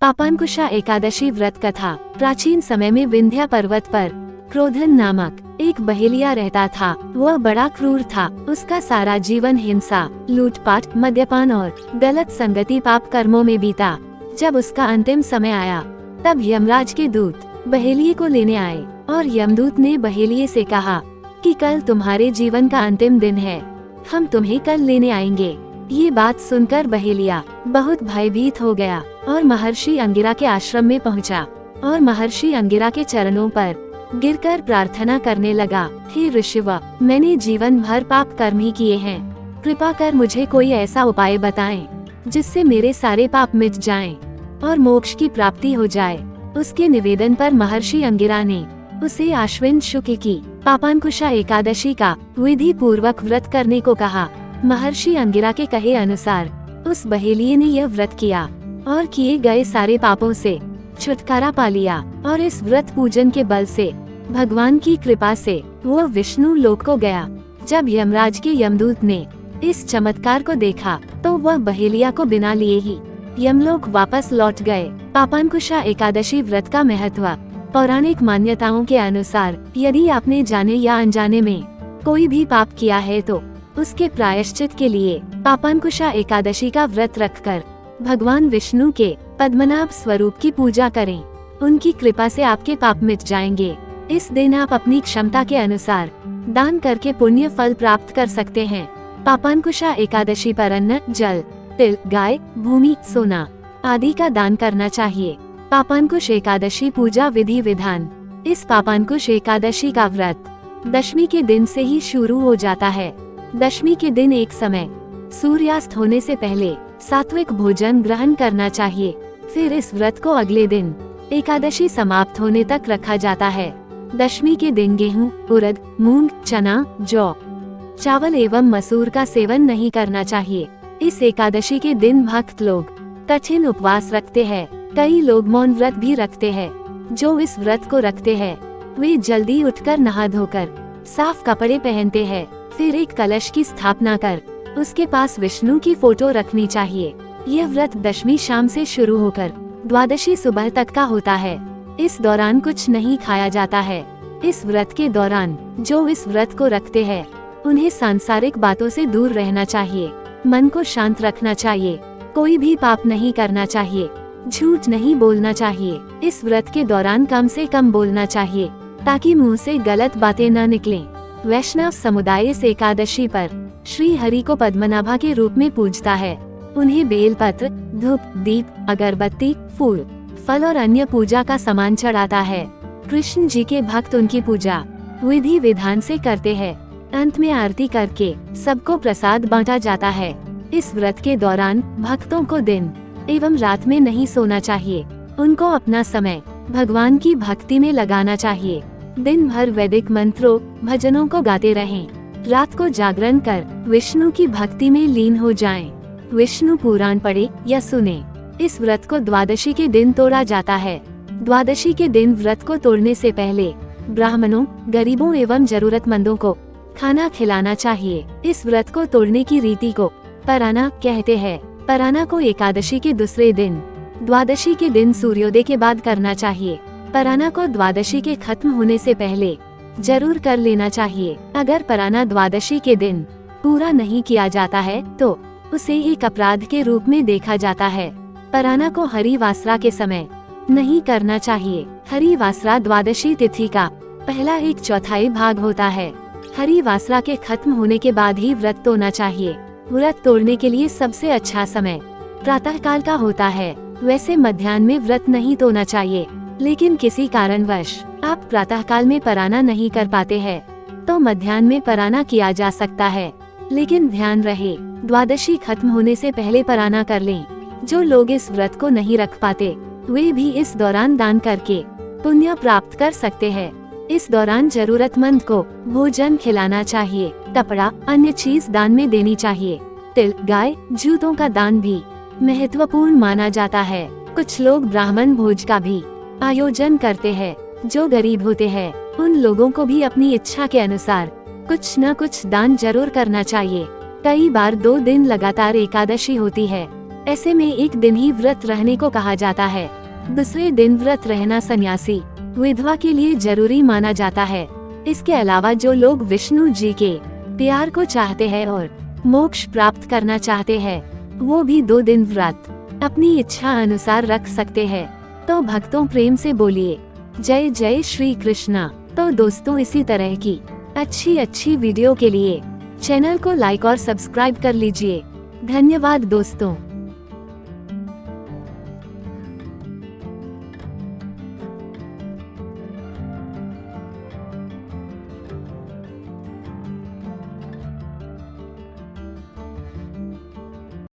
पापांकुशा एकादशी व्रत कथा। प्राचीन समय में विंध्या पर्वत पर क्रोधन नामक एक बहेलिया रहता था। वह बड़ा क्रूर था। उसका सारा जीवन हिंसा, लूटपाट, मद्यपान और गलत संगति पाप कर्मों में बीता। जब उसका अंतिम समय आया तब यमराज के दूत बहेलिये को लेने आए और यमदूत ने बहेलिये से कहा कि कल तुम्हारे जीवन का अंतिम दिन है, हम तुम्हें कल लेने आएंगे। ये बात सुनकर बहेलिया बहुत भयभीत हो गया और महर्षि अंगिरा के आश्रम में पहुंचा और महर्षि अंगिरा के चरणों पर गिरकर प्रार्थना करने लगा, हे ऋषिव, मैंने जीवन भर पाप कर्म ही किए हैं, कृपा कर मुझे कोई ऐसा उपाय बताएं जिससे मेरे सारे पाप मिट जाएं और मोक्ष की प्राप्ति हो जाए। उसके निवेदन पर महर्षि अंगिरा ने उसे आश्विन शुक्ल की पापांकुशा एकादशी का विधि पूर्वक व्रत करने को कहा। महर्षि अंगिरा के कहे अनुसार उस बहेलिये ने यह व्रत किया और किए गए सारे पापों से छुटकारा पा लिया और इस व्रत पूजन के बल से भगवान की कृपा से वह विष्णु लोक को गया। जब यमराज के यमदूत ने इस चमत्कार को देखा तो वह बहेलिया को बिना लिए ही यमलोक वापस लौट गए। पापांकुशा एकादशी व्रत का महत्व। पौराणिक मान्यताओं के अनुसार यदि आपने जाने या अनजाने में कोई भी पाप किया है तो उसके प्रायश्चित के लिए पापांकुशा एकादशी का व्रत रखकर भगवान विष्णु के पद्मनाभ स्वरूप की पूजा करें। उनकी कृपा से आपके पाप मिट जाएंगे। इस दिन आप अपनी क्षमता के अनुसार दान करके पुण्य फल प्राप्त कर सकते हैं। पापांकुशा एकादशी पर अन्न, जल, तिल, गाय, भूमि, सोना आदि का दान करना चाहिए। पापांकुश एकादशी पूजा विधि विधान। इस पापांकुश एकादशी का व्रत दशमी के दिन से ही शुरू हो जाता है। दशमी के दिन एक समय सूर्यास्त होने से पहले सात्विक भोजन ग्रहण करना चाहिए। फिर इस व्रत को अगले दिन एकादशी समाप्त होने तक रखा जाता है। दशमी के दिन गेहूं, उड़द, मूंग, चना, जौ, चावल एवं मसूर का सेवन नहीं करना चाहिए। इस एकादशी के दिन भक्त लोग कठिन उपवास रखते हैं। कई लोग मौन व्रत भी रखते हैं। जो इस व्रत को रखते हैं वे जल्दी उठकर नहा धोकर साफ कपड़े पहनते हैं। फिर एक कलश की स्थापना कर उसके पास विष्णु की फोटो रखनी चाहिए। यह व्रत दशमी शाम से शुरू होकर द्वादशी सुबह तक का होता है। इस दौरान कुछ नहीं खाया जाता है। इस व्रत के दौरान जो इस व्रत को रखते हैं उन्हें सांसारिक बातों से दूर रहना चाहिए। मन को शांत रखना चाहिए। कोई भी पाप नहीं करना चाहिए। झूठ नहीं बोलना चाहिए। इस व्रत के दौरान कम से कम बोलना चाहिए ताकि मुंह से गलत बातें न निकलें। वैष्णव समुदाय इस एकादशी पर श्री हरि को पद्मनाभा के रूप में पूजता है। उन्हें बेलपत्र, धूप, दीप, अगरबत्ती, फूल, फल और अन्य पूजा का सामान चढ़ाता है। कृष्ण जी के भक्त उनकी पूजा विधि विधान से करते हैं। अंत में आरती करके सबको प्रसाद बांटा जाता है। इस व्रत के दौरान भक्तों को दिन एवं रात में नहीं सोना चाहिए। उनको अपना समय भगवान की भक्ति में लगाना चाहिए। दिन भर वैदिक मंत्रों, भजनों को गाते रहें। रात को जागरण कर विष्णु की भक्ति में लीन हो जाएं। विष्णु पुराण पढ़े या सुने। इस व्रत को द्वादशी के दिन तोड़ा जाता है। द्वादशी के दिन व्रत को तोड़ने से पहले ब्राह्मणों, गरीबों एवं जरूरतमंदों को खाना खिलाना चाहिए। इस व्रत को तोड़ने की रीति को पराना कहते हैं। पराना को एकादशी के दूसरे दिन द्वादशी के दिन सूर्योदय के बाद करना चाहिए। पराना को द्वादशी के खत्म होने से पहले जरूर कर लेना चाहिए। अगर पराना द्वादशी के दिन पूरा नहीं किया जाता है तो उसे एक अपराध के रूप में देखा जाता है। पराना को हरिवासरा के समय नहीं करना चाहिए। हरिवासरा द्वादशी तिथि का पहला 1/4 भाग होता है। हरिवासरा के खत्म होने के बाद ही व्रत तोड़ना चाहिए। व्रत तोड़ने के लिए सबसे अच्छा समय प्रातः काल का होता है। वैसे मध्याह्न में व्रत नहीं तोड़ना चाहिए, लेकिन किसी कारणवश आप प्रातः काल में पराना नहीं कर पाते हैं तो मध्याह्न में पराना किया जा सकता है। लेकिन ध्यान रहे द्वादशी खत्म होने से पहले पराना कर लें। जो लोग इस व्रत को नहीं रख पाते वे भी इस दौरान दान करके पुण्य प्राप्त कर सकते हैं। इस दौरान जरूरतमंद को भोजन खिलाना चाहिए। कपड़ा, अन्य चीज दान में देनी चाहिए। तिल, गाय, जूतों का दान भी महत्वपूर्ण माना जाता है। कुछ लोग ब्राह्मण भोज का भी आयोजन करते हैं। जो गरीब होते हैं उन लोगों को भी अपनी इच्छा के अनुसार कुछ न कुछ दान जरूर करना चाहिए। कई बार 2 दिन लगातार एकादशी होती है ऐसे में एक दिन ही व्रत रहने को कहा जाता है। दूसरे दिन व्रत रहना सन्यासी विधवा के लिए जरूरी माना जाता है। इसके अलावा जो लोग विष्णु जी के प्यार को चाहते हैं और मोक्ष प्राप्त करना चाहते हैं, वो भी 2 दिन व्रत अपनी इच्छा अनुसार रख सकते हैं। तो भक्तों प्रेम से बोलिए जय जय श्री कृष्णा। तो दोस्तों इसी तरह की अच्छी वीडियो के लिए चैनल को लाइक और सब्सक्राइब कर लीजिए। धन्यवाद दोस्तों।